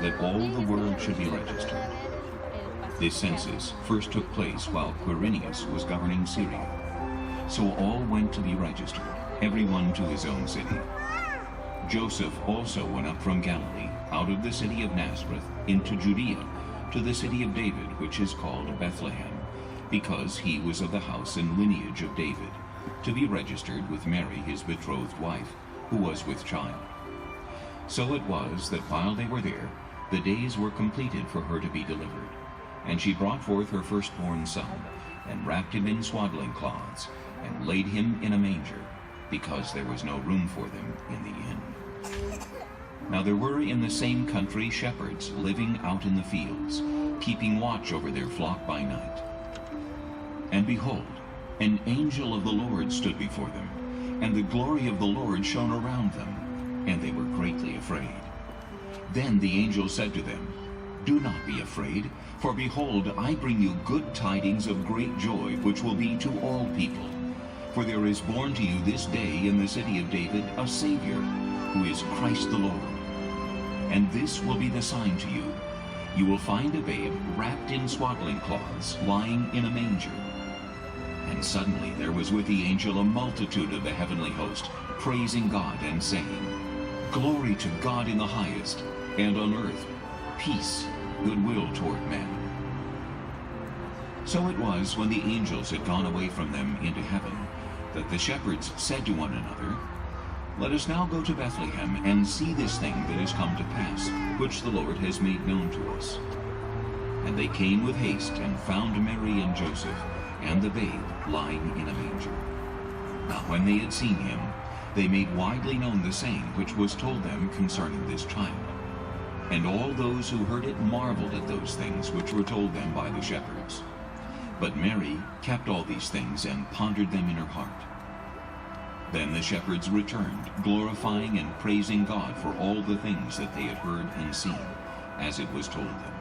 that all the world should be registered. This census first took place while Quirinius was governing Syria. So all went to be registered, everyone to his own city. Joseph also went up from Galilee, out of the city of Nazareth, into Judea, to the city of David, which is called Bethlehem, because he was of the house and lineage of David, to be registered with Mary his betrothed wife, who was with child. So it was that while they were there, the days were completed for her to be delivered. And she brought forth her firstborn son, and wrapped him in swaddling cloths, and laid him in a manger, because there was no room for them in the inn. Now there were in the same country shepherds living out in the fields, keeping watch over their flock by night. And behold, an angel of the Lord stood before them, and the glory of the Lord shone around them, and they were greatly afraid. Then the angel said to them, "Do not be afraid, for behold, I bring you good tidings of great joy, which will be to all people. For there is born to you this day in the city of David a Savior, who is Christ the Lord. And this will be the sign to you. You will find a babe wrapped in swaddling cloths, lying in a manger." And suddenly there was with the angel a multitude of the heavenly host, praising God and saying, "Glory to God in the highest, and on earth peace, goodwill toward men." So it was, when the angels had gone away from them into heaven, that the shepherds said to one another, "Let us now go to Bethlehem, and see this thing that has come to pass, which the Lord has made known to us." And they came with haste, and found Mary and Joseph, and the babe lying in a manger. Now when they had seen him, they made widely known the saying which was told them concerning this child. And all those who heard it marveled at those things which were told them by the shepherds. But Mary kept all these things and pondered them in her heart. Then the shepherds returned, glorifying and praising God for all the things that they had heard and seen, as it was told them.